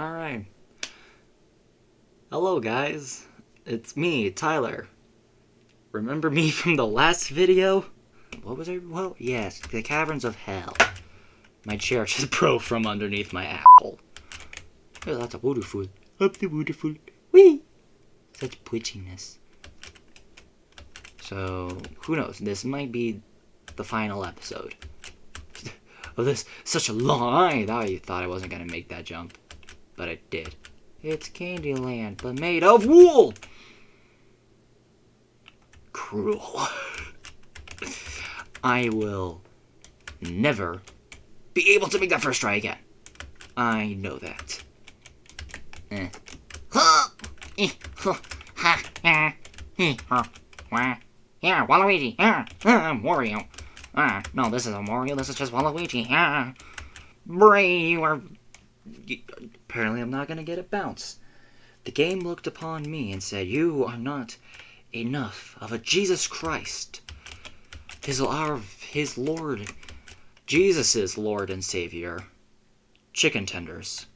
Alright. Hello guys, it's me, Tyler. Remember me from the last video? What was it? Well, yes, the Caverns of Hell. My chair just broke from underneath my apple. Oh, that's a waterfall. Up the waterfall. Whee! Such twitchiness. So, who knows? This might be the final episode of this. Such a long... I thought I wasn't going to make that jump. But I did. It's Candyland, but made of wool! Cruel. I will never be able to make that first try again. I know that. Yeah, Waluigi. I'm Wario. No, this isn't Wario. This is just Waluigi. Bray, you are... Apparently I'm not going to get a bounce. The game looked upon me and said, you are not enough of a Jesus Christ. His Lord, Jesus' Lord and Savior. Chicken tenders.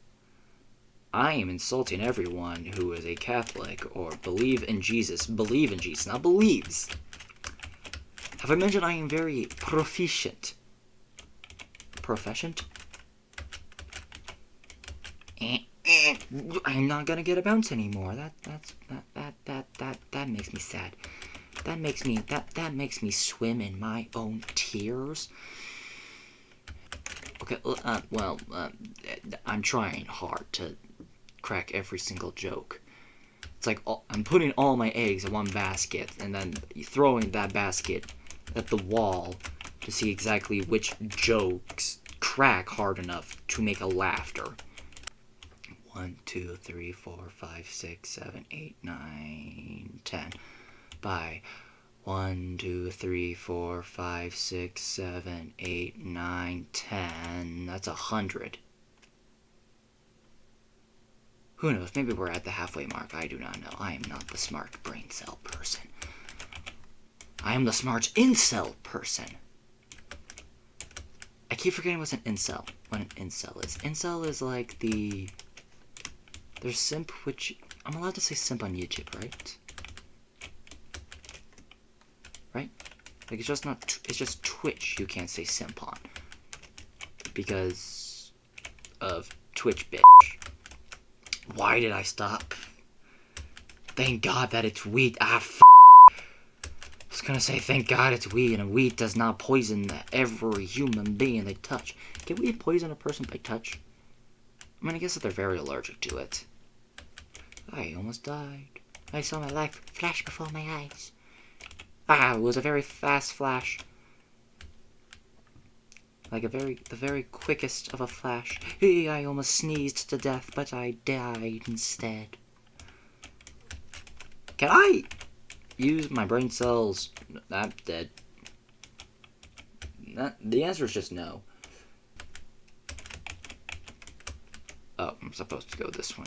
I am insulting everyone who is a Catholic or believe in Jesus, not believes. Have I mentioned I am very proficient? Proficient? I'm not gonna get a bounce anymore. That makes me sad. That makes me swim in my own tears. Okay, I'm trying hard to crack every single joke. It's like I'm putting all my eggs in one basket and then throwing that basket at the wall to see exactly which jokes crack hard enough to make a laughter. 1, 2, 3, 4, 5, 6, 7, 8, 9, 10. By 1, 2, 3, 4, 5, 6, 7, 8, 9, 10. That's 100. Who knows? Maybe we're at the halfway mark. I do not know. I am not the smart brain cell person. I am the smart incel person. I keep forgetting what an incel is. Incel is like the... There's simp, which... I'm allowed to say simp on YouTube, right? Right? Like, it's just not... It's just Twitch you can't say simp on. Because of Twitch, bitch. Why did I stop? Thank God that it's wheat. I was gonna say, thank God it's wheat, and wheat does not poison every human being they touch. Can wheat poison a person by touch? I mean, I guess that they're very allergic to it. I almost died. I saw my life flash before my eyes. It was a very fast flash. Like the very quickest of a flash. I almost sneezed to death, but I died instead. Can I use my brain cells? I'm dead. The answer is just no. Oh, I'm supposed to go this way.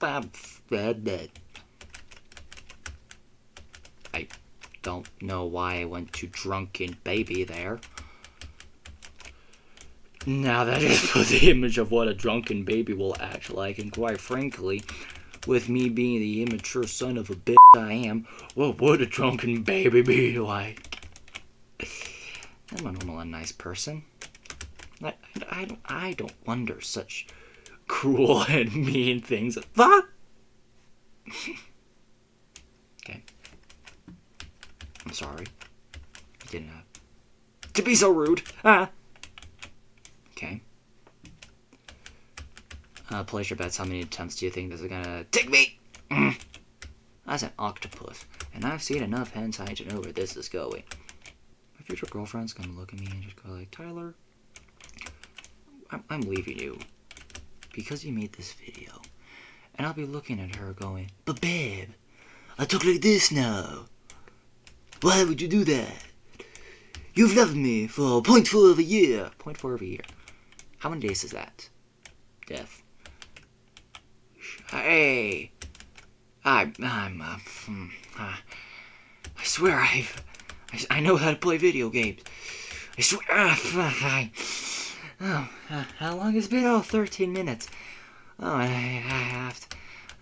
I'm dead. I don't know why I went to drunken baby there. Now that is the image of what a drunken baby will act like, and quite frankly, with me being the immature son of a bitch I am, what would a drunken baby be like? I'm a normal and nice person. I don't wonder such cruel and mean things. Fuck! Okay. I'm sorry. I didn't have to be so rude. Okay. Place your bets. How many attempts do you think this is gonna take me? That's an octopus. And I've seen enough hentai to know where this is going. My future girlfriend's gonna look at me and just go like, Tyler, I'm leaving you because you made this video. And I'll be looking at her going, but babe, I talk like this now. Why would you do that? You've loved me for 0.4 of a year. 0.4 of a year. How many days is that? Death. Hey. I swear I know how to play video games. I swear. How long has it been? 13 minutes. Oh, I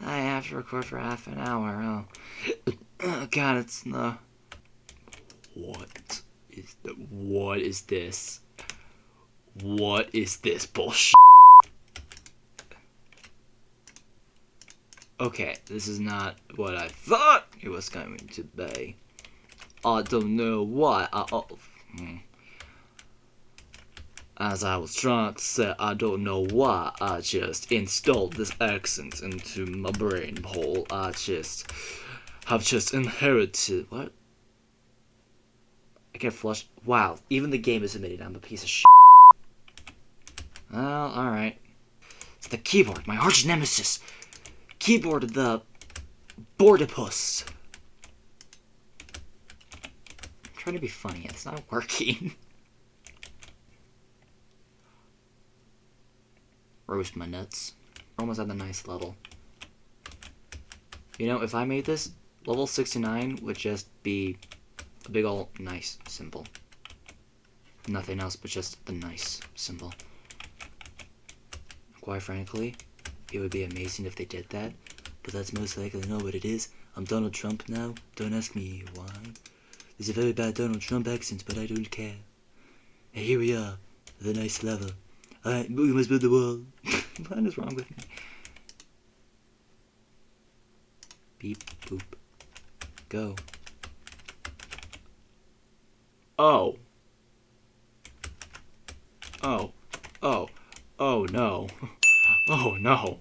have to record for half an hour. Oh God, it's the. What is this? What is this bullshit? Okay, this is not what I thought it was going to be. I don't know why. As I was trying to say, I don't know why I just installed this accent into my brain hole. I have just inherited. What? I get flushed. Wow, even the game is admitting I'm a piece of shit. Well, alright. It's the keyboard, my arch nemesis. Keyboard of the Boardipus. I'm trying to be funny, it's not working. Roast my nuts. We're almost at the nice level. You know, if I made this, level 69 would just be a big ol' nice symbol. Nothing else but just the nice symbol. Quite frankly, it would be amazing if they did that, but that's most likely not what it is. I'm Donald Trump now. Don't ask me why. There's a very bad Donald Trump accent, but I don't care. And here we are, the nice level. Alright, we must build the wall. What is wrong with me? Beep, boop. Go. Oh. Oh. Oh. Oh no. Oh no.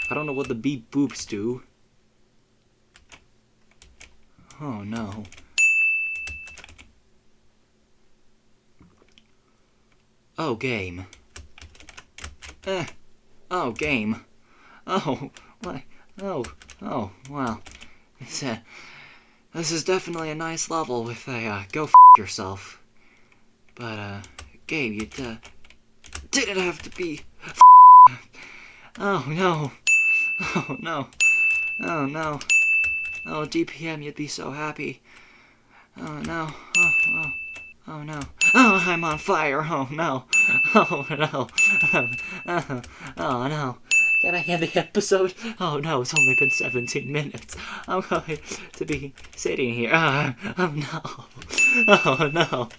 I don't know what the beep boops do. Oh no. Oh, game. Oh, game. Oh, what? Oh, wow. This is definitely a nice level with a, go f*** yourself. But, Gabe, you, didn't have to be Oh, no. Oh, no. Oh, no. Oh, DPM, you'd be so happy. Oh, no. Oh, no. Oh, I'm on fire. Oh, no. Oh, no. Oh, no. Can I end the episode? Oh, no, it's only been 17 minutes. I'm going to be sitting here. Oh, no. Oh, no.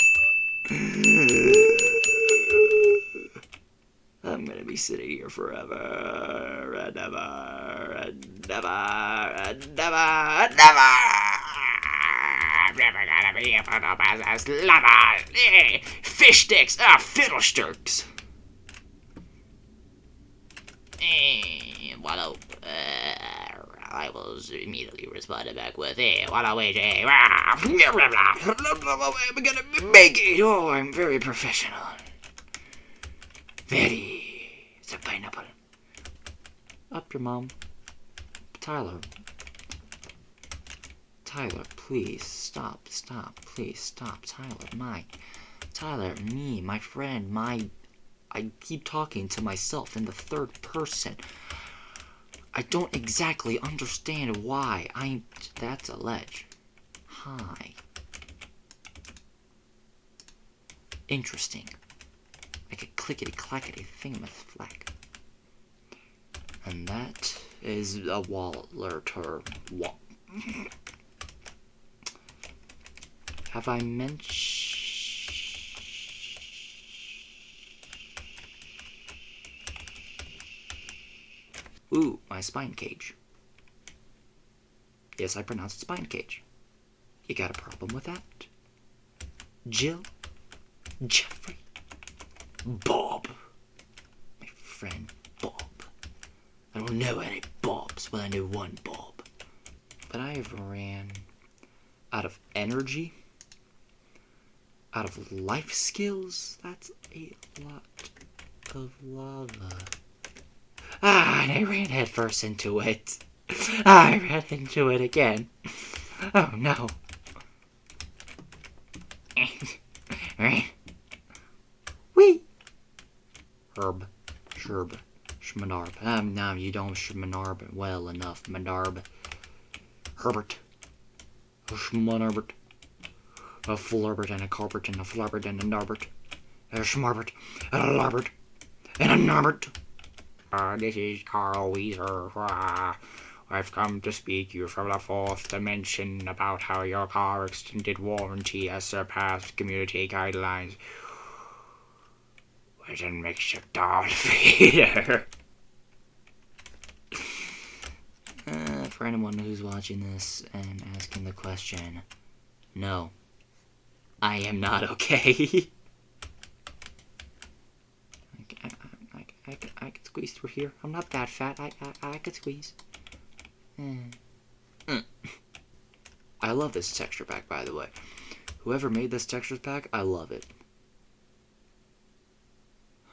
I'm gonna be sitting here forever and ever and never and never and never. I'm never gonna be able to pass this level. Fish sticks, fiddlesticks. Wallow. I was immediately responded back with wallow AJ. I'm gonna make it. Oh, I'm very professional. Very. It's a pineapple. Up your mom. Tyler, please stop. Please stop. Tyler, me, my friend, I keep talking to myself in the third person. I don't exactly understand why. That's a ledge. Hi. Interesting. Like a clickety-clackety thingamaflack. And that is a waller-ter. Have I mentioned... Ooh, my spine cage. Yes, I pronounced it spine cage. You got a problem with that? Jill? Jeffrey? Bob. My friend Bob. I don't know any Bobs, but I know one Bob. But I have ran out of energy, out of life skills. That's a lot of lava. And I ran headfirst into it. I ran into it again. Oh no. Wee. Herb. Schmanarb. No, you don't Schmanarb well enough, Manarb. Herbert. Schmanarbert. A Flurbert and a Carpert and a Flurbert and a Narbert. A Schmarbert and a Larbert and a Narbert. This is Carl Weezer. I've come to speak to you from the fourth dimension about how your car extended warranty has surpassed community guidelines with a mix of Darth Vader. For anyone who's watching this and asking the question, no, I am not okay. I could squeeze through here. I'm not that fat. I could squeeze. I love this texture pack, by the way. Whoever made this texture pack, I love it.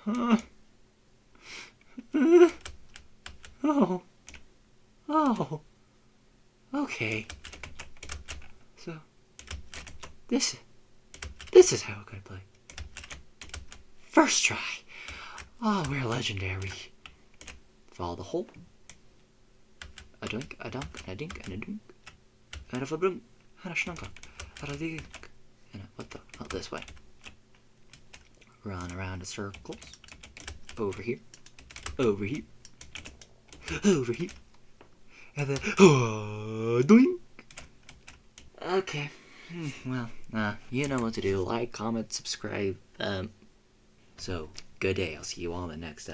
Oh. Oh. Okay. So, this is how I play. First try. Oh, we're legendary. Follow the hole. A dunk, a dunk, and a dink, and a dunk. And a flip-a-dunk, and a schnunk, and a dink. And a, what the? Oh, this way. Run around in circles. Over here. Over here. Over here. And then, doink. Okay. Well, you know what to do. Like, comment, subscribe. So, good day. I'll see you all in the next episode.